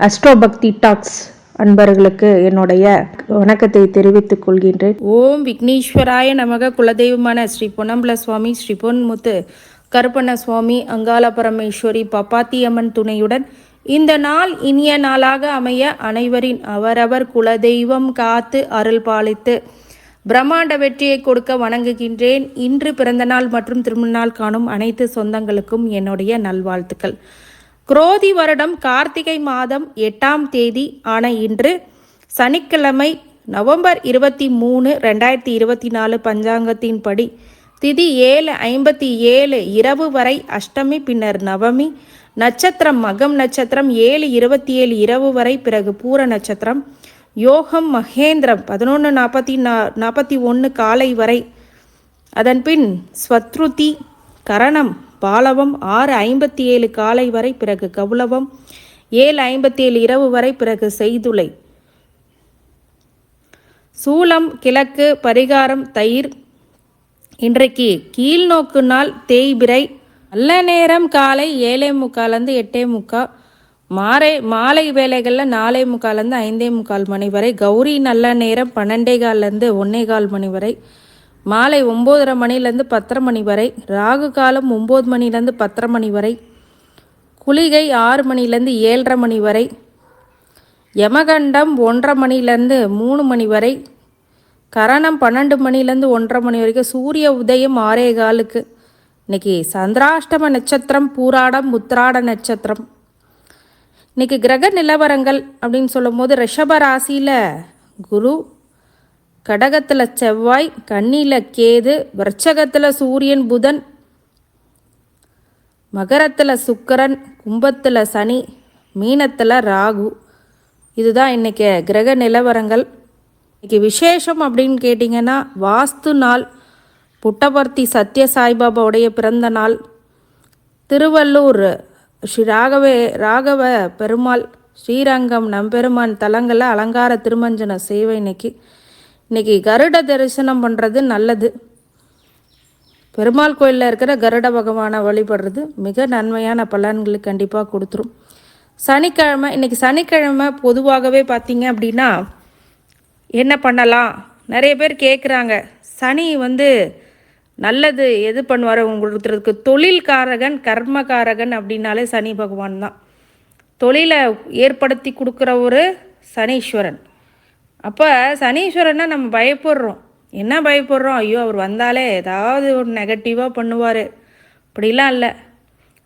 Astro பக்தி tax அன்பர்களுக்கு என்னுடைய வணக்கத்தை தெரிவித்துக் கொள்கின்றேன். ஓம் விக்னேஸ்வராய நமக. குலதெய்வமான ஸ்ரீ பொன்னம்பல சுவாமி, ஸ்ரீ பொன்முத்து கருப்பண்ண சுவாமி, அங்காள பரமேஸ்வரி, பப்பாத்தியம்மன் துணையுடன் இந்த நாள் இனிய நாளாக அமைய அனைவரின் அவரவர் குலதெய்வம் காத்து அருள் பாலித்து பிரம்மாண்ட வெற்றியை கொடுக்க வணங்குகின்றேன். இன்று பிறந்தநாள் மற்றும் திருமணநாள் காணும் அனைத்து சொந்தங்களுக்கும் என்னுடைய நல்வாழ்த்துக்கள். குரோதி வருடம் கார்த்திகை மாதம் 8ஆம் தேதி ஆன இன்று சனிக்கிழமை நவம்பர் 23, 2024 பஞ்சாங்கத்தின்படி திதி 7:57 இரவு வரை அஷ்டமி, பின்னர் நவமி, நட்சத்திரம் மகம் நட்சத்திரம் 7:27 இரவு வரை, பிறகு பூர நட்சத்திரம், யோகம் மகேந்திரம் 11:41 காலை வரை, அதன்பின் ஸ்வத்ருதி கரணம் பாலவம் 6:57 காலை வரை, பிறகு கவுளவம் 7:57 இரவு வரை, பிறகு செய்துளை, சூலம் கிழக்கு, பரிகாரம் தயிர். இன்றைக்கு கீழ்நோக்கு நாள் தேய்பிறை, நல்ல நேரம் காலை 7:45 8:45, மாலை வேலைகளில் 4:45 5:45 மணி வரை, கௌரி நல்ல நேரம் 12:15 1:15 மணி வரை, மாலை 9:30 மணிலேருந்து 10:30 மணி வரை, ராகு காலம் 9 மணிலேருந்து 10:30 மணி வரை, குளிகை 6 மணிலேருந்து 7:30 மணி வரை, யமகண்டம் 1:30 மணிலேருந்து 3 மணி வரை, கரணம் 12 மணிலேருந்து 1:30 மணி வரைக்கும், சூரிய உதயம் 6:15. இன்னைக்கு சந்திராஷ்டம நட்சத்திரம் பூராடம் உத்திராட நட்சத்திரம். இன்னைக்கு கிரக நிலவரங்கள் அப்படின்னு சொல்லும் போது ரிஷப ராசியில் குரு, கடகத்தில் செவ்வாய், கன்னியில் கேது, விருச்சகத்தில் சூரியன் புதன், மகரத்தில் சுக்கிரன், கும்பத்தில் சனி, மீனத்தில் ராகு. இதுதான் இன்றைக்கி கிரக நிலவரங்கள். இன்றைக்கி விசேஷம் அப்படின்னு கேட்டிங்கன்னா வாஸ்து நாள், புட்டபர்த்தி சத்ய சாய்பாபாவுடைய பிறந்த நாள், திருவள்ளூர் ஸ்ரீ ராகவ பெருமாள், ஸ்ரீரங்கம் நம்பெருமான் தலங்களில் அலங்கார திருமஞ்சன சேவை. இன்றைக்கி கருட தரிசனம் பண்ணுறது நல்லது. பெருமாள் கோயிலில் இருக்கிற கருட பகவானை வழிபடுறது மிக நன்மையான பலன்களுக்கு கண்டிப்பாக கொடுத்துரும். சனிக்கிழமை, இன்றைக்கி சனிக்கிழமை பொதுவாகவே பார்த்திங்க அப்படின்னா என்ன பண்ணலாம், நிறைய பேர் கேட்குறாங்க. சனி நல்லது எது பண்ணுவார் உங்களுக்கு? தொழில்காரகன், கர்மகாரகன் அப்படின்னாலே சனி பகவான் தான். தொழிலை ஏற்படுத்தி கொடுக்குற ஒரு சனீஸ்வரன். அப்போ சனீஸ்வரனை நம்ம பயப்படுறோம். என்ன பயப்படுறோம்? ஐயோ அவர் வந்தாலே ஏதாவது ஒரு நெகட்டிவாக பண்ணுவார், அப்படிலாம் இல்லை.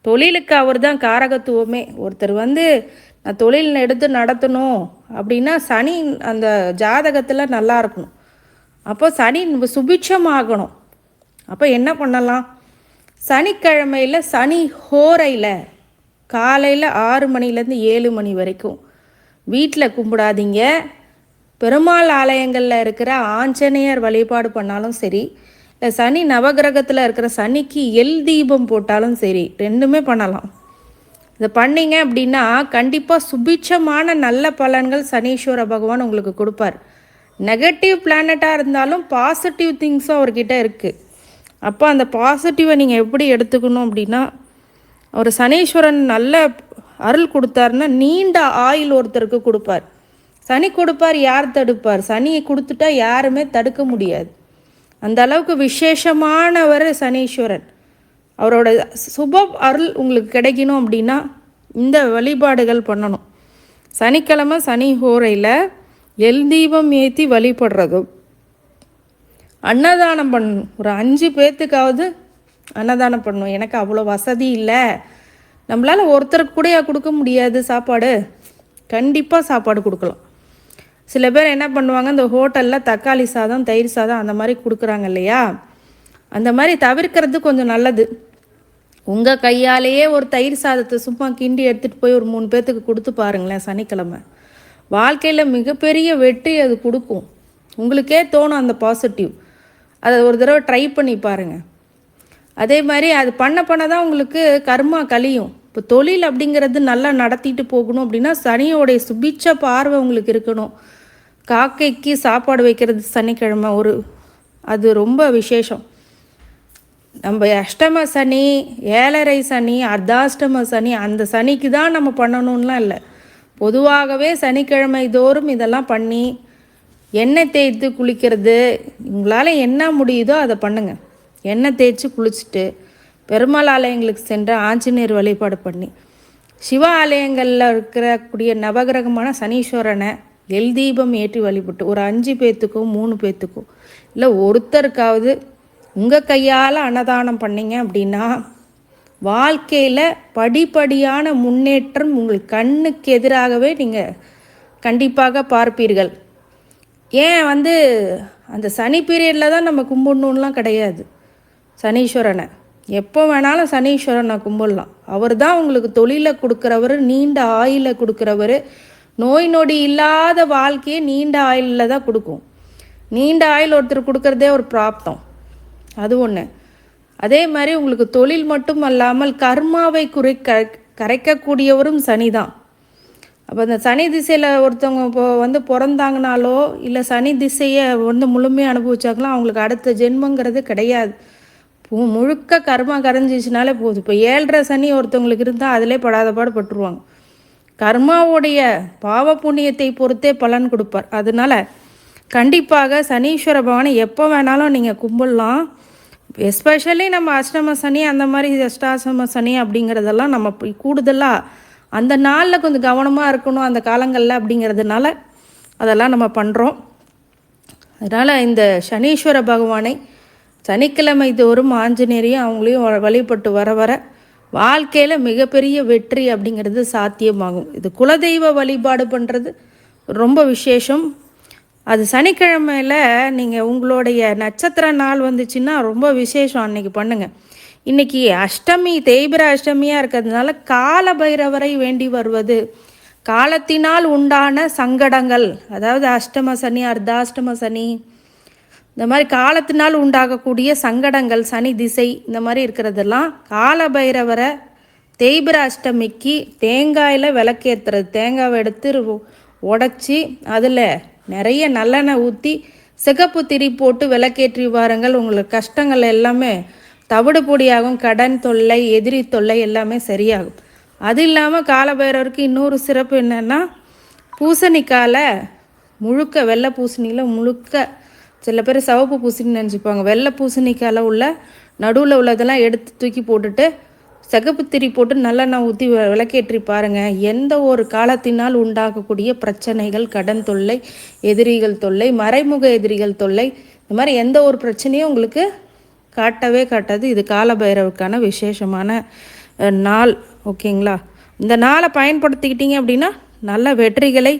தொழிலுக்கு அவர் தான் காரகத்துவமே. ஒருத்தர் நான் தொழில் எடுத்து நடத்தணும் அப்படின்னா சனி அந்த ஜாதகத்தில் நல்லா இருக்கணும். அப்போ சனி சுபிட்சமாகணும். அப்போ என்ன பண்ணலாம்? சனிக்கிழமையில் சனி ஹோரையில் காலையில் 6 மணிலேருந்து 7 மணி வரைக்கும் வீட்டில் கும்பிடாதீங்க. பெருமாள் ஆலயங்களில் இருக்கிற ஆஞ்சநேயர் வழிபாடு பண்ணாலும் சரி, இல்லை சனி நவகிரகத்தில் இருக்கிற சனிக்கு எல் தீபம் போட்டாலும் சரி, ரெண்டுமே பண்ணலாம். இதை பண்ணிங்க அப்படின்னா கண்டிப்பாக சுபிட்சமான நல்ல பலன்கள் சனீஸ்வர பகவான் உங்களுக்கு கொடுப்பார். நெகட்டிவ் பிளானட்டாக இருந்தாலும் பாசிட்டிவ் திங்ஸும் அவர்கிட்ட இருக்குது. அப்போ அந்த பாசிட்டிவை நீங்கள் எப்படி எடுத்துக்கணும் அப்படின்னா, ஒரு சனீஸ்வரன் நல்ல அருள் கொடுத்தாருன்னா நீண்ட ஆயுள் ஒருத்தருக்கு கொடுப்பார். சனி கொடுப்பார், யார் தடுப்பார்? சனியை கொடுத்துட்டா யாருமே தடுக்க முடியாது. அந்த அளவுக்கு விசேஷமானவர் சனீஸ்வரன். அவரோட சுப அருள் உங்களுக்கு கிடைக்கணும் அப்படின்னா இந்த வழிபாடுகள் பண்ணணும். சனிக்கிழமை சனி ஹோரையில் எல் தீபம் ஏற்றி வழிபடுறதும், அன்னதானம் பண்ணணும். ஒரு 5 பேர்த்துக்காவது அன்னதானம் பண்ணணும். எனக்கு அவ்வளோ வசதி இல்லை, நம்மளால் ஒருத்தருக்கு கூட கொடுக்க முடியாது சாப்பாடு, கண்டிப்பாக சாப்பாடு கொடுக்கலாம். சில பேர் என்ன பண்ணுவாங்க, இந்த ஹோட்டலில் தக்காளி சாதம், தயிர் சாதம் அந்த மாதிரி கொடுக்குறாங்க இல்லையா, அந்த மாதிரி தவிர்க்கிறது கொஞ்சம் நல்லது. உங்கள் கையாலேயே ஒரு தயிர் சாதத்தை சும்மா கிண்டி எடுத்துகிட்டு போய் ஒரு 3 பேர்த்துக்கு கொடுத்து பாருங்களேன். சனிக்கிழமை வாழ்க்கையில் மிகப்பெரிய வெற்றி அது கொடுக்கும். உங்களுக்கே தோணும் அந்த பாசிட்டிவ். அதை ஒரு தடவை ட்ரை பண்ணி பாருங்கள். அதே மாதிரி அது பண்ண தான் உங்களுக்கு கர்மா கழியும். இப்போ தொழில் அப்படிங்கிறது நல்லா நடத்திட்டு போகணும் அப்படின்னா சனியோடைய சுபிட்ச பார்வை உங்களுக்கு இருக்கணும். காக்கைக்கு சாப்பாடு வைக்கிறது சனிக்கிழமை அது ரொம்ப விசேஷம். நம்ம அஷ்டம சனி, ஏழரை சனி, அர்த்தாஷ்டம சனி, அந்த சனிக்கு தான் நம்ம பண்ணணும்லாம் இல்லை. பொதுவாகவே சனிக்கிழமை தோறும் இதெல்லாம் பண்ணி எண்ணெய் தேய்த்து குளிக்கிறது, உங்களால் என்ன முடியுதோ அதை பண்ணுங்கள். எண்ணெய் தேய்ச்சி குளிச்சுட்டு பெருமாள் ஆலயங்களுக்கு சென்று ஆஞ்சநேயர் வழிபாடு பண்ணி, சிவ ஆலயங்களில் இருக்கக்கூடிய நவகிரகமான சனீஸ்வரனை எல் தீபம் ஏற்றி வழிபட்டு ஒரு 5 பேர்த்துக்கோ 3 பேர்த்துக்கோ இல்லை ஒருத்தருக்காவது உங்கள் கையால் அன்னதானம் பண்ணிங்க அப்படின்னா வாழ்க்கையில் படிப்படியான முன்னேற்றம் உங்கள் கண்ணுக்கு எதிராகவே நீங்கள் கண்டிப்பாக பார்ப்பீர்கள். ஏன் அந்த சனி பீரியடில் தான் நம்ம கும்பிடணுன்னுலாம் கிடையாது. சனீஸ்வரனை எப்போ வேணாலும் சனீஸ்வரனை கும்பிடலாம். அவர் தான் உங்களுக்கு தொழிலை கொடுக்குறவர், நீண்ட ஆயுளை கொடுக்குறவர். நோய் நொடி இல்லாத வாழ்க்கையை நீண்ட ஆயுளில் தான் கொடுக்கும். நீண்ட ஆயுள் ஒருத்தர் கொடுக்குறதே ஒரு பிராப்தம், அது ஒன்று. அதே மாதிரி உங்களுக்கு தொழில் மட்டும் அல்லாமல் கர்மாவை கரைக்கக்கூடியவரும் சனி தான். அப்போ அந்த சனி திசையில் ஒருத்தவங்க இப்போ பிறந்தாங்கனாலோ இல்லை சனி திசையை முழுமையாக அனுபவிச்சாங்களோ அவங்களுக்கு அடுத்த ஜென்மங்கிறது கிடையாது. முழுக்க கர்மா கரைஞ்சிச்சுனாலே போதும். இப்போ 7.5 சனி ஒருத்தவங்களுக்கு இருந்தால் அதிலே படாத பாடுபட்டுருவாங்க. கர்மாவுடைய பாவ புண்ணியத்தை பொறுத்தே பலன் கொடுப்பார். அதனால் கண்டிப்பாக சனீஸ்வர பகவானை எப்போ வேணாலும் நீங்கள் கும்பிடலாம். எஸ்பெஷலி நம்ம அஷ்டம சனி அந்த மாதிரி அஷ்டாசம சனி அப்படிங்கிறதெல்லாம் நம்ம கூடுதலாக அந்த நாளில் கொஞ்சம் கவனமாக இருக்கணும் அந்த காலங்களில் அப்படிங்கிறதுனால அதெல்லாம் நம்ம பண்ணுறோம். அதனால் இந்த சனீஸ்வர பகவானை சனிக்கிழமை தோறும் ஆஞ்சநேயரையும் அவங்களையும் வழிபட்டு வர வர வாழ்க்கையில் மிகப்பெரிய வெற்றி அப்படிங்கிறது சாத்தியமாகும். இது குலதெய்வ வழிபாடு பண்ணுறது ரொம்ப விசேஷம். அது சனிக்கிழமையில் நீங்கள் உங்களுடைய நட்சத்திர நாள் வந்துச்சுன்னா ரொம்ப விசேஷம், அன்றைக்கி பண்ணுங்கள். இன்றைக்கி அஷ்டமி, தேய்பிர அஷ்டமியாக இருக்கிறதுனால கால பைரவரை வேண்டி வருவது, காலத்தினால் உண்டான சங்கடங்கள், அதாவது அஷ்டம சனி, அர்த்தாஷ்டம சனி, இந்த மாதிரி காலத்தினால் உண்டாகக்கூடிய சங்கடங்கள், சனி திசை, இந்த மாதிரி இருக்கிறதெல்லாம் கால பைரவரை தேய்பிர அஷ்டமிக்கு தேங்காயில் விளக்கேற்றுறது. தேங்காவை எடுத்து உடச்சி அதில் நிறைய நல்லெண்ணெய் ஊற்றி சிகப்பு திரி போட்டு விளக்கேற்றி வாருங்கள். உங்களுக்கு கஷ்டங்கள் எல்லாமே தவிடு பொடியாகும். கடன் தொல்லை, எதிரி தொல்லை எல்லாமே சரியாகும். அது இல்லாமல் காலபைரவருக்கு இன்னொரு சிறப்பு என்னென்னா, பூசணிக்காயில் முழுக்க, வெள்ளை பூசணியில் முழுக்க, சில பேர் சிவப்பு பூசணின்னு நினச்சிப்பாங்க, வெள்ளை பூசணிக்காயில் உள்ள நடுவில் உள்ளதெல்லாம் எடுத்து தூக்கி போட்டுட்டு சிகப்பு திரி போட்டு நல்லெண்ணெய் ஊற்றி விளக்கேற்றி பாருங்கள். எந்த ஒரு காலத்தினால் உண்டாகக்கூடிய பிரச்சனைகள், கடன் தொல்லை, எதிரிகள் தொல்லை, மறைமுக எதிரிகள் தொல்லை, இந்த மாதிரி எந்த ஒரு பிரச்சனையும் உங்களுக்கு காட்டவே காட்டாது. இது காலபைரவருக்கான விசேஷமான நாள். ஓகேங்களா? இந்த நாளை பயன்படுத்திக்கிட்டீங்க அப்படின்னா நல்ல வெற்றிகளை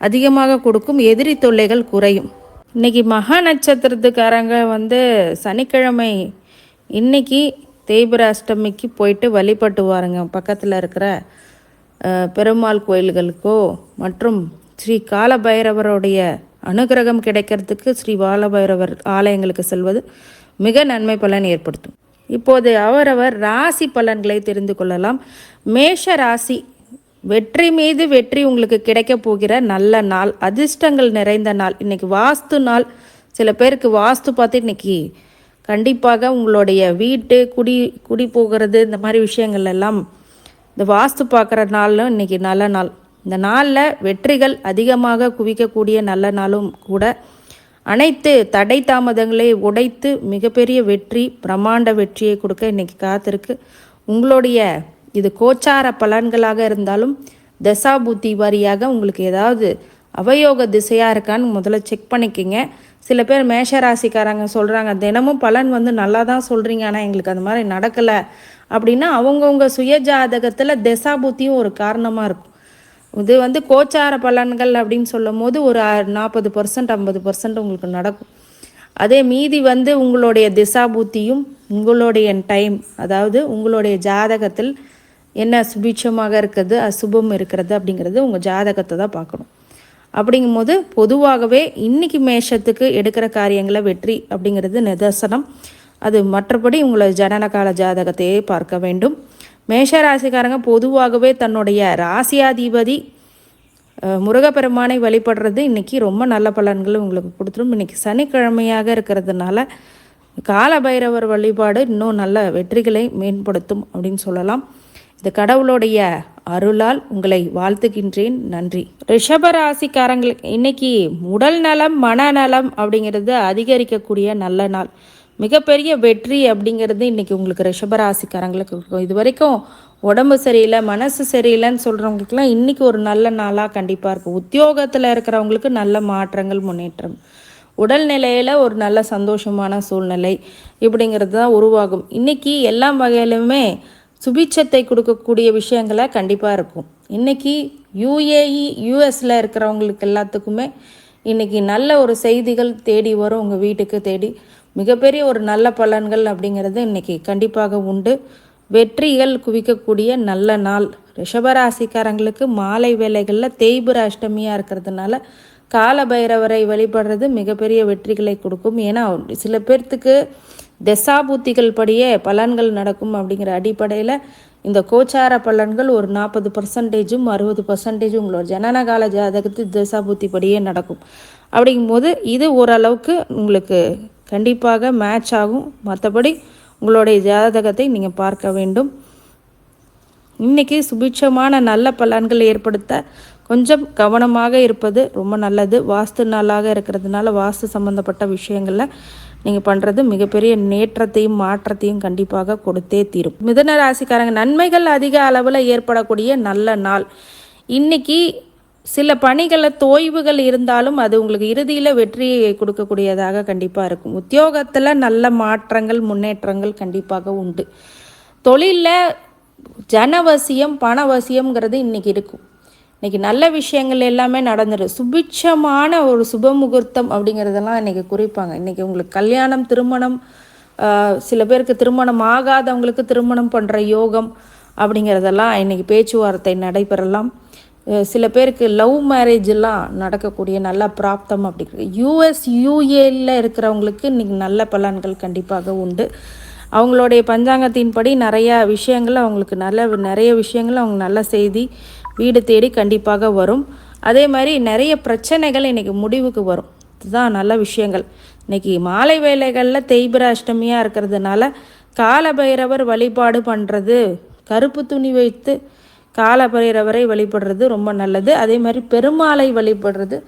அதிகமாக கொடுக்கும், எதிரி தொல்லைகள் குறையும். இன்றைக்கி மகா நட்சத்திரத்துக்காரங்க சனிக்கிழமை இன்றைக்கி தேய்பிர அஷ்டமிக்கு போயிட்டு வழிபட்டு வாருங்க. பக்கத்தில் இருக்கிற பெருமாள் கோயில்களுக்கோ மற்றும் ஸ்ரீ காலபைரவருடைய அனுகிரகம் கிடைக்கிறதுக்கு ஸ்ரீ காலபைரவர் ஆலயங்களுக்கு செல்வது மிக நன்மை பலன் ஏற்படுத்தும். இப்போது அவரவர் ராசி பலன்களை தெரிந்து கொள்ளலாம். மேஷ ராசி, வெற்றி மீது வெற்றி உங்களுக்கு கிடைக்க போகிற நல்ல நாள், அதிர்ஷ்டங்கள் நிறைந்த நாள். இன்றைக்கி வாஸ்து நாள். சில பேருக்கு வாஸ்து பார்த்து இன்றைக்கி கண்டிப்பாக உங்களுடைய வீட்டு குடி போகிறது, இந்த மாதிரி விஷயங்கள் எல்லாம் இந்த வாஸ்து பார்க்குற நாளும் இன்றைக்கி நல்ல நாள். இந்த நாளில் வெற்றிகள் அதிகமாக குவிக்கக்கூடிய நல்ல நாளும் கூட. அனைத்து தடை தாமதங்களை உடைத்து மிகப்பெரிய வெற்றி, பிரம்மாண்ட வெற்றியை கொடுக்க இன்றைக்கி காத்திருக்கு. உங்களுடைய இது கோச்சார பலன்களாக இருந்தாலும் தசாபுத்தி வாரியாக உங்களுக்கு ஏதாவது அவயோக திசையாக இருக்கான்னு முதல்ல செக் பண்ணிக்கோங்க. சில பேர் மேஷராசிக்காரங்க சொல்கிறாங்க, தினமும் பலன் நல்லா தான் சொல்கிறீங்க, ஆனால் எங்களுக்கு அந்த மாதிரி நடக்கலை அப்படின்னா அவங்கவுங்க சுய ஜாதகத்தில் தசாபுத்தியும் ஒரு காரணமாக இருக்கும். இது கோச்சார பலன்கள் அப்படின்னு சொல்லும் போது ஒரு 40% 50% உங்களுக்கு நடக்கும். அதே மீதி உங்களுடைய திசாபுத்தியும் உங்களுடைய டைம், அதாவது உங்களுடைய ஜாதகத்தில் என்ன சுபிட்சமாக இருக்கிறது, அசுபம் இருக்கிறது அப்படிங்கிறது உங்கள் ஜாதகத்தை தான் பார்க்கணும். அப்படிங்கும்போது பொதுவாகவே இன்றைக்கி மேஷத்துக்கு எடுக்கிற காரியங்களை வெற்றி அப்படிங்கிறது நிதர்சனம். அது மற்றபடி உங்களை ஜனனகால ஜாதகத்தையே பார்க்க வேண்டும். மேஷராசிக்காரங்க பொதுவாகவே தன்னுடைய ராசியாதிபதி முருகப்பெருமானை வழிபடுறது இன்றைக்கி ரொம்ப நல்ல பலன்களை உங்களுக்கு கொடுத்துரும். இன்றைக்கி சனிக்கிழமையாக இருக்கிறதுனால காலபைரவர் வழிபாடு இன்னும் நல்ல வெற்றிகளை மேம்படுத்தும் அப்படின்னு சொல்லலாம். இந்த கடவுளுடைய அருளால் உங்களை வாழ்த்துகின்றேன். நன்றி. ரிஷபராசிக்காரங்களுக்கு இன்னைக்கு உடல் நலம் மனநலம் அப்படிங்கிறது அதிகரிக்கக்கூடிய நல்ல நாள். மிகப்பெரிய வெற்றி அப்படிங்கிறது இன்றைக்கி உங்களுக்கு ரிஷபராசிக்காரங்களுக்கு இருக்கும். இது வரைக்கும் உடம்பு சரியில்லை மனசு சரியில்லைன்னு சொல்கிறவங்களுக்குலாம் இன்றைக்கி ஒரு நல்ல நாளாக கண்டிப்பாக இருக்கும். உத்தியோகத்தில் இருக்கிறவங்களுக்கு நல்ல மாற்றங்கள் முன்னேற்றம், உடல்நிலையில் ஒரு நல்ல சந்தோஷமான சூழ்நிலை இப்படிங்கிறது தான் உருவாகும். இன்றைக்கி எல்லா வகையிலுமே சுபிட்சத்தை கொடுக்கக்கூடிய விஷயங்களை கண்டிப்பாக இருக்கும். இன்றைக்கி UAE US இருக்கிறவங்களுக்கு எல்லாத்துக்குமே இன்றைக்கி நல்ல ஒரு செய்திகள் தேடி வரும். உங்கள் வீட்டுக்கு தேடி மிகப்பெரிய ஒரு நல்ல பலன்கள் அப்படிங்கிறது இன்றைக்கி கண்டிப்பாக உண்டு. வெற்றிகள் குவிக்கக்கூடிய நல்ல நாள். ரிஷபராசிக்காரங்களுக்கு மாலை வேளைகளில் தேய்பிர அஷ்டமியாக இருக்கிறதுனால கால பைரவரை வழிபடுறது மிகப்பெரிய வெற்றிகளை கொடுக்கும். ஏன்னா சில பேர்த்துக்கு தசாபுத்திகள் படியே பலன்கள் நடக்கும் அப்படிங்கிற அடிப்படையில் இந்த கோச்சார பலன்கள் ஒரு 40%, 60% உங்களோட ஜனனகால ஜாதகத்து தசாபுத்தி படியே நடக்கும். அப்படிங்கும்போது இது ஓரளவுக்கு உங்களுக்கு கண்டிப்பாக மேட்ச் ஆகும். மற்றபடி உங்களுடைய ஜாதகத்தை நீங்கள் பார்க்க வேண்டும். இன்றைக்கி சுபிட்சமான நல்ல பலன்கள் ஏற்படுத்த கொஞ்சம் கவனமாக இருப்பது ரொம்ப நல்லது. வாஸ்து நாளாக இருக்கிறதுனால வாஸ்து சம்மந்தப்பட்ட விஷயங்களில் நீங்கள் பண்ணுறது மிகப்பெரிய நேற்றத்தையும் மாற்றத்தையும் கண்டிப்பாக கொடுத்தே தீரும். மிதுன ராசிக்காரங்க நன்மைகள் அதிக அளவில் ஏற்படக்கூடிய நல்ல நாள். இன்றைக்கி சில பணிகளில் தோய்வுகள் இருந்தாலும் அது உங்களுக்கு இறுதியில் வெற்றியை கொடுக்கக்கூடியதாக கண்டிப்பாக இருக்கும். உத்தியோகத்தில் நல்ல மாற்றங்கள் முன்னேற்றங்கள் கண்டிப்பாக உண்டு. தொழிலில் ஜனவசியம் பணவசியம்ங்கிறது இன்றைக்கி இருக்கும். இன்றைக்கி நல்ல விஷயங்கள் எல்லாமே நடந்துடும். சுபிட்சமான ஒரு சுபமுகூர்த்தம் அப்படிங்கிறதெல்லாம் இன்றைக்கி குறிப்பாங்க. இன்றைக்கி உங்களுக்கு கல்யாணம் திருமணம், சில பேருக்கு திருமணம் ஆகாதவங்களுக்கு திருமணம் பண்ணுற யோகம் அப்படிங்கிறதெல்லாம் இன்றைக்கி பேச்சுவார்த்தை நடைபெறலாம். சில பேருக்கு லவ் மேரேஜெல்லாம் நடக்கக்கூடிய நல்ல பிராப்தம் அப்படிங்கிறது. US UAல இருக்கிறவங்களுக்கு இன்றைக்கி நல்ல பலன்கள் கண்டிப்பாக உண்டு. அவங்களுடைய பஞ்சாங்கத்தின்படி நிறையா விஷயங்கள் அவங்களுக்கு நிறைய விஷயங்கள் அவங்க நல்ல செய்தி வீடு தேடி கண்டிப்பாக வரும். அதே மாதிரி நிறைய பிரச்சனைகள் இன்றைக்கி முடிவுக்கு வரும். இதுதான் நல்ல விஷயங்கள். இன்றைக்கி மாலை வேளைகளில் தேய்பிர அஷ்டமியாக இருக்கிறதுனால காலபைரவர் வழிபாடு பண்ணுறது, கருப்பு துணி வைத்து காலபைரவரை வழிபடுறது ரொம்ப நல்லது. அதே மாதிரி பெருமாளை வழிபடுறது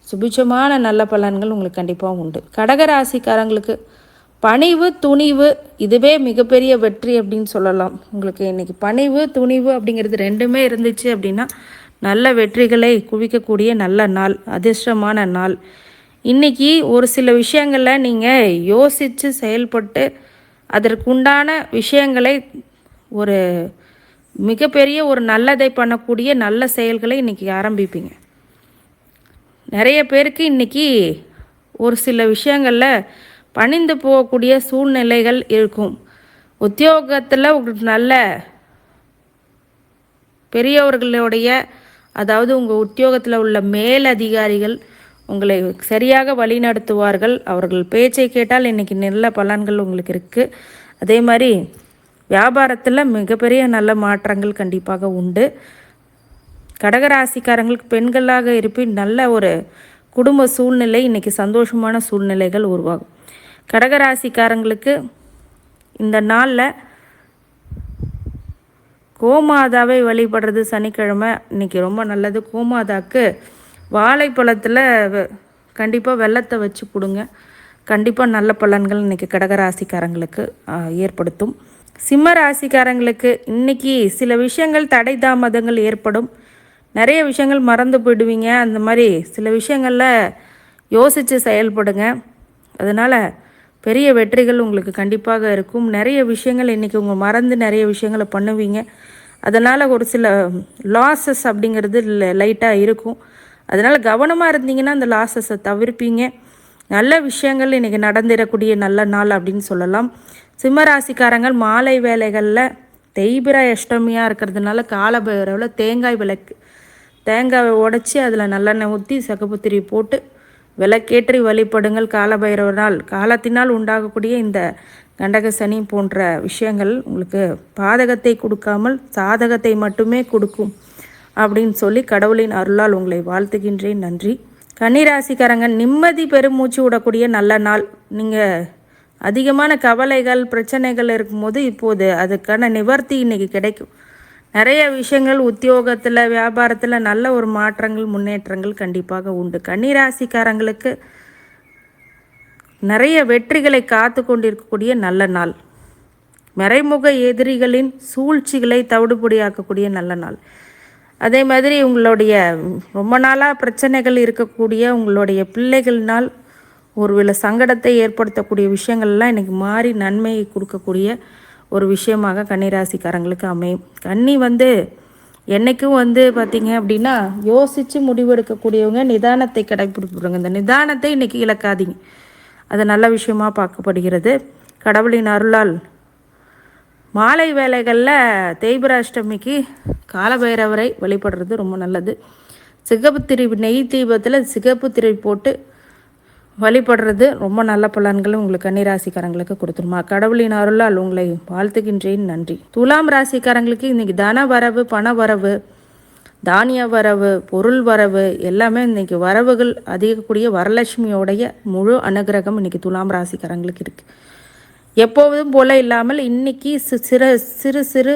சுபிட்சமான நல்ல பலன்கள் உங்களுக்கு கண்டிப்பாக உண்டு. கடகராசிக்காரங்களுக்கு பணிவு துணிவு இதுவே மிகப்பெரிய வெற்றி அப்படின்னு சொல்லலாம். உங்களுக்கு இன்றைக்கி பணிவு துணிவு அப்படிங்கிறது ரெண்டுமே இருந்துச்சு அப்படின்னா நல்ல வெற்றிகளை குவிக்கக்கூடிய நல்ல நாள், அதிர்ஷ்டமான நாள். இன்றைக்கி ஒரு சில விஷயங்களில் நீங்கள் யோசித்து செயல்பட்டு அதற்குண்டான விஷயங்களை ஒரு மிகப்பெரிய ஒரு நல்லதை பண்ணக்கூடிய நல்ல செயல்களை இன்றைக்கி ஆரம்பிப்பீங்க. நிறைய பேருக்கு இன்றைக்கி ஒரு சில விஷயங்களில் பணிந்து போகக்கூடிய சூழ்நிலைகள் இருக்கும். உத்தியோகத்தில் உங்களுக்கு நல்ல பெரியவர்களுடைய, அதாவது உங்கள் உத்தியோகத்தில் உள்ள மேலதிகாரிகள் உங்களை சரியாக வழிநடத்துவார்கள். அவர்கள் பேச்சை கேட்டால் இன்றைக்கி நல்ல பலன்கள் உங்களுக்கு இருக்குது. அதே மாதிரி வியாபாரத்தில் மிகப்பெரிய நல்ல மாற்றங்கள் கண்டிப்பாக உண்டு. கடகராசிக்காரங்களுக்கு பெண்களாக இருப்பின் நல்ல ஒரு குடும்ப சூழ்நிலை, இன்றைக்கி சந்தோஷமான சூழ்நிலைகள் உருவாகும். கடகராசிக்காரங்களுக்கு இந்த நாளில் கோமாதாவை வழிபடுறது சனிக்கிழமை இன்றைக்கி ரொம்ப நல்லது. கோமாதாக்கு வாழைப்பழத்தில் கண்டிப்பாக வெள்ளத்தை வச்சு கொடுங்க. கண்டிப்பாக நல்ல பலன்கள் இன்றைக்கி கடகராசிக்காரங்களுக்கு ஏற்படுத்தும். சிம்ம ராசிக்காரங்களுக்கு இன்றைக்கி சில விஷயங்கள் தடை தாமதங்கள் ஏற்படும். நிறைய விஷயங்கள் மறந்து போயிடுவீங்க. அந்த மாதிரி சில விஷயங்களில் யோசித்து செயல்படுங்க. அதனால் பெரிய வெற்றிகள் உங்களுக்கு கண்டிப்பாக இருக்கும். நிறைய விஷயங்கள் இன்றைக்கி உங்கள் மறந்து நிறைய விஷயங்களை பண்ணுவீங்க. அதனால் ஒரு சில லாஸஸ் அப்படிங்கிறது லைட்டாக இருக்கும். அதனால் கவனமாக இருந்தீங்கன்னா அந்த லாஸஸை தவிர்ப்பீங்க. நல்ல விஷயங்கள் இன்றைக்கி நடந்திடக்கூடிய நல்ல நாள் அப்படின்னு சொல்லலாம். சிம்மராசிக்காரங்கள் மாலை வேலைகளில் தேய்பிர அஷ்டமியாக இருக்கிறதுனால காலபைரவில் தேங்காயை உடைச்சி அதில் நல்லெண்ணெய் ஊற்றி சகப்புத்திரி போட்டு விளக்கேற்றி வழிபடுங்கள். காலபைரவனால் காலத்தினால் உண்டாகக்கூடிய இந்த கண்டக சனி போன்ற விஷயங்கள் உங்களுக்கு பாதகத்தை கொடுக்காமல் சாதகத்தை மட்டுமே கொடுக்கும் அப்படின்னு சொல்லி கடவுளின் அருளால் உங்களை வாழ்த்துகின்றேன். நன்றி. கன்னிராசிக்காரங்க நிம்மதி பெருமூச்சு விடக்கூடிய நல்ல நாள். நீங்கள் அதிகமான கவலைகள் பிரச்சனைகள் இருக்கும்போது இப்போது அதுக்கான நிவர்த்தி இன்றைக்கி கிடைக்கும். நிறைய விஷயங்கள் உத்தியோகத்தில் வியாபாரத்தில் நல்ல ஒரு மாற்றங்கள் முன்னேற்றங்கள் கண்டிப்பாக உண்டு. கன்னிராசிக்காரங்களுக்கு நிறைய வெற்றிகளை காத்து கொண்டிருக்கக்கூடிய நல்ல நாள். மறைமுக எதிரிகளின் சூழ்ச்சிகளை தவிடுபொடியாக்கக்கூடிய நல்ல நாள். அதே மாதிரி உங்களுடைய ரொம்ப நாளாக பிரச்சனைகள் இருக்கக்கூடிய உங்களுடைய பிள்ளைகள்னால் ஒருவேளை சங்கடத்தை ஏற்படுத்தக்கூடிய விஷயங்கள்லாம் இன்றைக்கி மாறி நன்மையை கொடுக்கக்கூடிய ஒரு விஷயமாக கன்னிராசிக்காரங்களுக்கு அமையும். கன்னி என்றைக்கும் பார்த்திங்க அப்படின்னா யோசித்து முடிவெடுக்கக்கூடியவங்க, நிதானத்தை கடைபிடிப்படுங்க. இந்த நிதானத்தை இன்றைக்கி இழக்காதீங்க, அது நல்ல விஷயமாக பார்க்கப்படுகிறது. கடவுளின் அருளால் மாலை வேளைகளில் தேய்பிர அஷ்டமிக்கு காலபைரவரை வழிபடுறது ரொம்ப நல்லது. சிகப்பு திரி நெய் தீபத்தில் சிகப்பு திரி போட்டு வழிபடுறது ரொம்ப நல்ல பலன்களும் உங்களுக்கு கன்னிராசிக்காரங்களுக்கு கொடுத்துருமா. கடவுளின் அருளால் உங்களை வாழ்த்துகின்றேன். நன்றி. துலாம் ராசிக்காரங்களுக்கு இன்றைக்கி தன வரவு, பண வரவு, தானிய வரவு, பொருள் வரவு எல்லாமே இன்றைக்கி வரவுகள் அதிகக்கூடிய வரலட்சுமியோடைய முழு அனுகிரகம் இன்றைக்கி துலாம் ராசிக்காரங்களுக்கு இருக்குது. எப்போதும் போல இல்லாமல் இன்றைக்கி சிறு சிறு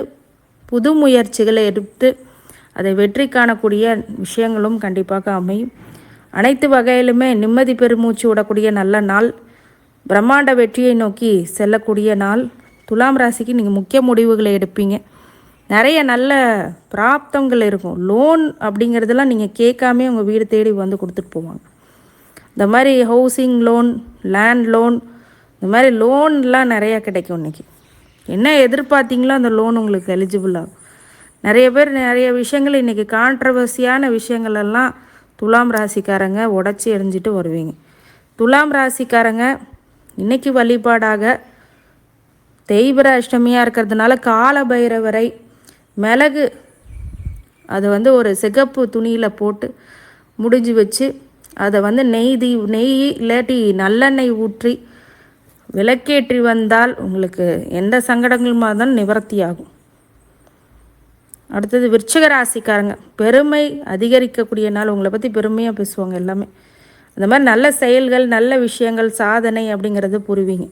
புது முயற்சிகளை எடுத்து அதை வெற்றி காணக்கூடிய விஷயங்களும் கண்டிப்பாக அமையும். அனைத்து வகையிலுமே நிம்மதி பெருமூச்சு விடக்கூடிய நல்ல நாள். பிரம்மாண்ட வெற்றியை நோக்கி செல்லக்கூடிய நாள். துலாம் ராசிக்கு நீங்கள் முக்கிய முடிவுகளை எடுப்பீங்க. நிறைய நல்ல பிராப்தங்கள் இருக்கும். லோன் அப்படிங்கிறதெல்லாம் நீங்கள் கேட்காமே உங்கள் வீடு தேடி கொடுத்துட்டு போவாங்க. இந்த மாதிரி ஹவுசிங் லோன், லேண்ட் லோன், இந்த மாதிரி லோன்லாம் நிறையா கிடைக்கும். இன்றைக்கி என்ன எதிர்பார்த்தீங்களோ அந்த லோன் உங்களுக்கு எலிஜிபிள் ஆகும். நிறைய பேர் நிறைய விஷயங்கள் இன்றைக்கி கான்ட்ரவர்சியான விஷயங்களெல்லாம் துலாம் ராசிக்காரங்க உடச்சி எறிஞ்சிட்டு வருவீங்க. துலாம் ராசிக்காரங்க இன்றைக்கி வழிபாடாக தேய்பிர அஷ்டமியாக இருக்கிறதுனால கால பைரவரை மிளகு அதை ஒரு சிகப்பு துணியில் போட்டு முடிஞ்சு வச்சு அதை நெய் இல்லாட்டி நல்லெண்ணெய் ஊற்றி விளக்கேற்றி வந்தால் உங்களுக்கு எந்த சங்கடங்களுமா இருந்தாலும் நிவர்த்தி ஆகும். அடுத்தது விருச்சிக ராசிக்காரங்க பெருமை அதிகரிக்கக்கூடிய நாள். உங்களை பற்றி பெருமையாக பேசுவாங்க எல்லாமே. அந்த மாதிரி நல்ல செயல்கள், நல்ல விஷயங்கள், சாதனை அப்படிங்கிறது புரிவீங்க.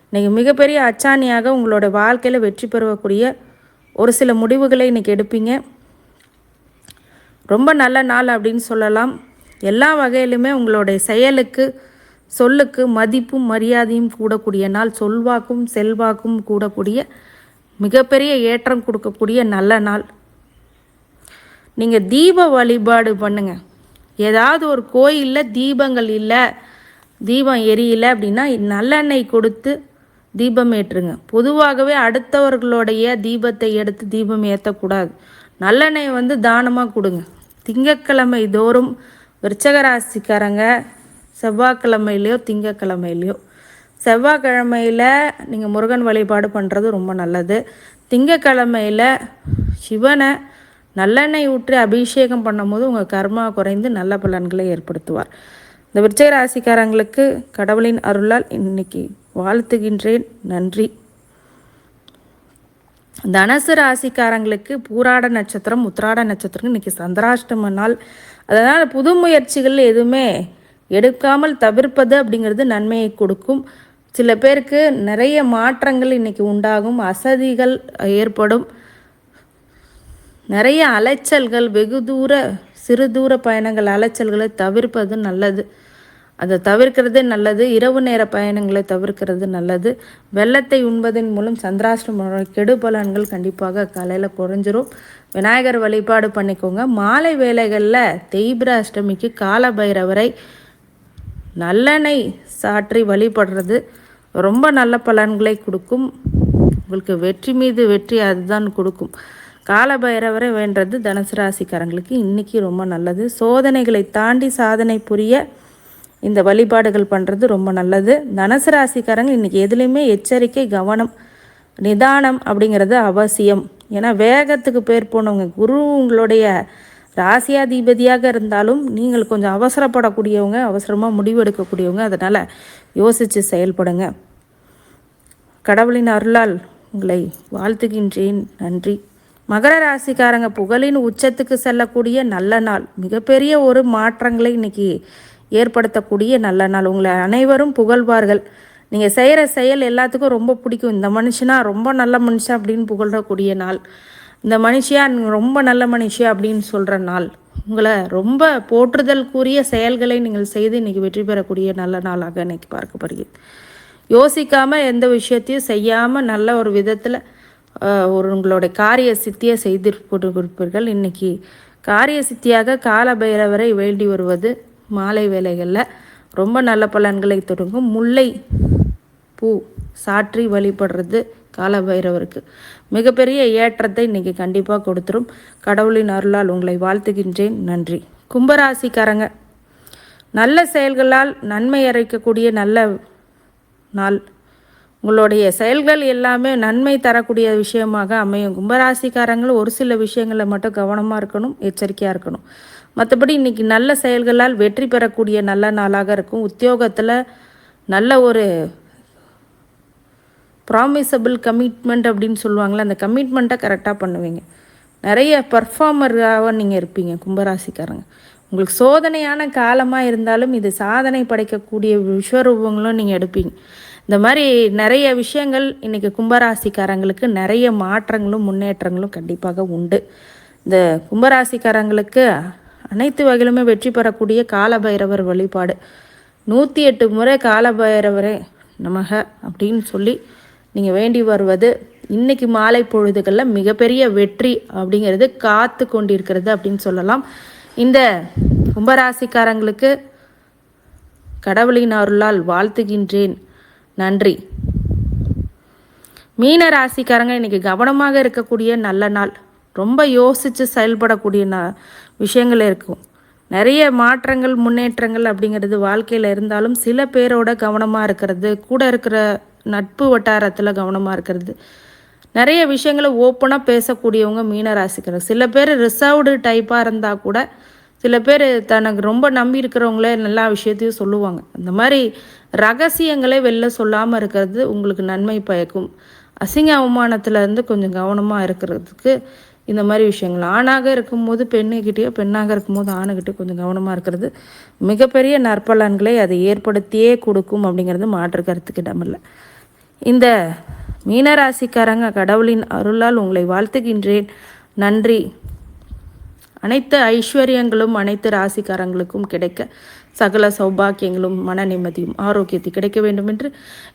இன்றைக்கி மிகப்பெரிய அச்சாணியாக உங்களோட வாழ்க்கையில் வெற்றி பெறக்கூடிய ஒரு சில முடிவுகளை இன்றைக்கி எடுப்பீங்க. ரொம்ப நல்ல நாள் அப்படின்னு சொல்லலாம். எல்லா வகையிலுமே உங்களுடைய செயலுக்கு, சொல்லுக்கு மதிப்பும் மரியாதையும் கூடக்கூடிய நாள். சொல்வாக்கும் செல்வாக்கும் கூடக்கூடிய மிகப்பெரிய ஏற்றம் கொடுக்கக்கூடிய நல்ல நாள். நீங்கள் தீப வழிபாடு பண்ணுங்க. ஏதாவது ஒரு கோயிலில் தீபங்கள் இல்லை, தீபம் எரியலை அப்படின்னா நல்லெண்ணெய் கொடுத்து தீபம் ஏற்றுங்க. பொதுவாகவே அடுத்தவர்களுடைய தீபத்தை எடுத்து தீபம் ஏற்றக்கூடாது. நல்லெண்ணெய் தானமாக கொடுங்க. திங்கட்கிழமை தோறும் விருச்சிக ராசிக்காரங்க செவ்வாய்க்கிழமையிலையோ திங்கக்கிழமையிலையோ, செவ்வாய்க்கிழமையில் நீங்கள் முருகன் வழிபாடு பண்ணுறது ரொம்ப நல்லது. திங்கக்கிழமையில் சிவனை நல்லெண்ணெய் ஊற்றி அபிஷேகம் பண்ணும்போது உங்கள் கர்மா குறைந்து நல்ல பலன்களை ஏற்படுத்துவார். இந்த விருச்சிக ராசிக்காரங்களுக்கு கடவுளின் அருளால் இன்னைக்கு வாழ்த்துகின்றேன். நன்றி. தனுசு ராசிக்காரங்களுக்கு பூராட நட்சத்திரம், உத்திராட நட்சத்திரம் இன்றைக்கி சந்திராஷ்டம நாள். அதனால் புது முயற்சிகள் எதுவுமே எடுக்காமல் தவிர்ப்பது அப்படிங்கிறது நன்மையை கொடுக்கும். சில பேருக்கு நிறைய மாற்றங்கள் இன்றைக்கி உண்டாகும். அசதிகள் ஏற்படும். நிறைய அலைச்சல்கள், வெகு தூர சிறு தூர பயணங்கள், அலைச்சல்களை தவிர்ப்பது நல்லது. அதை தவிர்க்கிறது நல்லது. இரவு நேர பயணங்களை தவிர்க்கிறது நல்லது. வெள்ளத்தை உண்பதன் மூலம் சந்திராஷ்டம கெடு பலன்கள் கண்டிப்பாக காலையில் குறைஞ்சிரும். விநாயகர் வழிபாடு பண்ணிக்கோங்க. மாலை வேளைகளில் தேய்பிர அஷ்டமிக்கு கால பைரவரை நல்லெண்ணெய் சாற்றி வழிபடுறது ரொம்ப நல்ல பலன்களை கொடுக்கும். உங்களுக்கு வெற்றி மீது வெற்றி அதுதான் கொடுக்கும். கால பைரவரை வேண்டது தனுசு ராசிக்காரங்களுக்கு இன்றைக்கி ரொம்ப நல்லது. சோதனைகளை தாண்டி சாதனை புரிய இந்த வழிபாடுகள் பண்ணுறது ரொம்ப நல்லது. தனுசு ராசிக்காரங்க இன்றைக்கி எதுலேயுமே எச்சரிக்கை, கவனம், நிதானம் அப்படிங்கிறது அவசியம். ஏன்னா வேகத்துக்கு பேர் போனவங்க. குரு உங்களுடைய ராசியாதிபதியாக இருந்தாலும் நீங்கள் கொஞ்சம் அவசரப்படக்கூடியவங்க, அவசரமாக முடிவெடுக்கக்கூடியவங்க. அதனால் யோசித்து செயல்படுங்க. கடவுளின் அருளால் உங்களை வாழ்த்துகின்றேன். நன்றி. மகர ராசிக்காரங்க புகழின் உச்சத்துக்கு செல்லக்கூடிய நல்ல நாள். மிகப்பெரிய ஒரு மாற்றங்களை இன்றைக்கி ஏற்படுத்தக்கூடிய நல்ல நாள். உங்களை அனைவரும் புகழ்வார்கள். நீங்கள் செய்கிற செயல் எல்லாத்துக்கும் ரொம்ப பிடிக்கும். இந்த மனுஷனா ரொம்ப நல்ல மனுஷன் அப்படின்னு புகழக்கூடிய நாள். இந்த மனுஷியா ரொம்ப நல்ல மனுஷியா அப்படின்னு சொல்கிற நாள். உங்களை ரொம்ப போற்றுதலுக்குரிய செயல்களை நீங்கள் செய்து இன்றைக்கி வெற்றி பெறக்கூடிய நல்ல நாளாக இன்றைக்கி பார்க்கப்படுகிறது. யோசிக்காமல் எந்த விஷயத்தையும் செய்யாமல் நல்ல ஒரு விதத்தில் உங்களுடைய காரிய சித்தியை செய்து கொடுப்பீர்கள். இன்றைக்கி காரிய சித்தியாக கால பைரவரை வேண்டி வருவது மாலை வேளைகளில் ரொம்ப நல்ல பலன்களை தொடங்கும். முல்லை பூ சாற்றி வழிபடுறது கால பைரவருக்கு மிகப்பெரிய ஏற்றத்தை இன்றைக்கி கண்டிப்பாக கொடுத்துரும். கடவுளின் அருளால் உங்களை வாழ்த்துகின்றேன். நன்றி. கும்பராசிக்காரங்க, நல்ல செயல்களால் நன்மை அறைக்கக்கூடிய நல்ல நாள். உங்களுடைய செயல்கள் எல்லாமே நன்மை தரக்கூடிய விஷயமாக அமையும். கும்பராசிக்காரங்களும் ஒரு சில விஷயங்களில் மட்டும் கவனமாக இருக்கணும், எச்சரிக்கையாக இருக்கணும். மற்றபடி இன்றைக்கி நல்ல செயல்களால் வெற்றி பெறக்கூடிய நல்ல நாளாக இருக்கும். உத்தியோகத்தில் நல்ல ஒரு ப்ராமிசபிள் கமிட்மெண்ட் அப்படின்னு சொல்லுவாங்களே, அந்த கமிட்மெண்ட்டை கரெக்டாக பண்ணுவீங்க. நிறைய பர்ஃபார்மராக நீங்கள் இருப்பீங்க கும்பராசிக்காரங்க. உங்களுக்கு சோதனையான காலமாக இருந்தாலும் இது சாதனை படைக்கக்கூடிய விஸ்வரூபங்களும் நீங்கள் எடுப்பீங்க. இந்த மாதிரி நிறைய விஷயங்கள் இன்றைக்கி கும்பராசிக்காரங்களுக்கு நிறைய மாற்றங்களும் முன்னேற்றங்களும் கண்டிப்பாக உண்டு. இந்த கும்பராசிக்காரங்களுக்கு அனைத்து வகையிலுமே வெற்றி பெறக்கூடிய காலபைரவர் வழிபாடு 108 முறை காலபைரவரே நமக அப்படின்னு சொல்லி நீங்கள் வேண்டி வருவது இன்றைக்கி மாலை பொழுதுகளில் மிகப்பெரிய வெற்றி அப்படிங்கிறது காத்து கொண்டிருக்கிறது அப்படின்னு சொல்லலாம். இந்த கும்பராசிக்காரங்களுக்கு கடவுளின் அருளால் வாழ்த்துகின்றேன். நன்றி. மீன ராசிக்காரங்க, இன்றைக்கி கவனமாக இருக்கக்கூடிய நல்ல நாள். ரொம்ப யோசித்து செயல்படக்கூடிய விஷயங்கள் இருக்கும். நிறைய மாற்றங்கள் முன்னேற்றங்கள் அப்படிங்கிறது வாழ்க்கையில் இருந்தாலும் சில பேரோட கவனமாக இருக்கிறது, கூட இருக்கிற நட்பு வட்டாரத்தில் கவனமாக இருக்கிறது, நிறைய விஷயங்களை ஓப்பனாக பேசக்கூடியவங்க மீன ராசிக்காரங்க. சில பேர் ரிசர்வ்டு டைப்பாக இருந்தால் கூட சில பேர் தனக்கு ரொம்ப நம்பி இருக்கிறவங்களே எல்லா விஷயத்தையும் சொல்லுவாங்க. அந்த மாதிரி ரகசியங்களே வெளில சொல்லாமல் இருக்கிறது உங்களுக்கு நன்மை பயக்கும். அசிங்க அவமானத்துலேருந்து கொஞ்சம் கவனமாக இருக்கிறதுக்கு இந்த மாதிரி விஷயங்கள். ஆணாக இருக்கும்போது பெண்ணுக்கிட்டேயோ, பெண்ணாக இருக்கும்போது ஆணுக்கிட்டேயோ கொஞ்சம் கவனமாக இருக்கிறது மிகப்பெரிய நற்பலன்களை அதை ஏற்படுத்தியே கொடுக்கும் அப்படிங்கிறது மாற்று கருத்துக்கு இடமில்லை. இந்த மீனராசிக்காரங்க, கடவுளின் அருளால் உங்களை வாழ்த்துகின்றேன். நன்றி. அனைத்து ஐஸ்வர்யங்களும் அனைத்து ராசிக்காரங்களுக்கும் கிடைக்க சகல சௌபாக்கியங்களும் மன நிம்மதியும் ஆரோக்கியத்தை கிடைக்க வேண்டும் என்று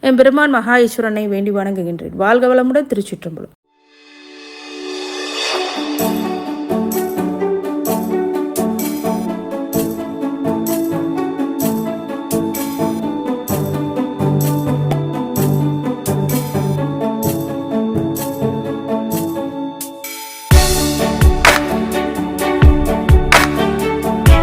என் பெருமான் மகா ஈஸ்வரனை வேண்டி வணங்குகின்றேன். வாழ்க வளமுடன். திருச்சிற்றம்பலம்.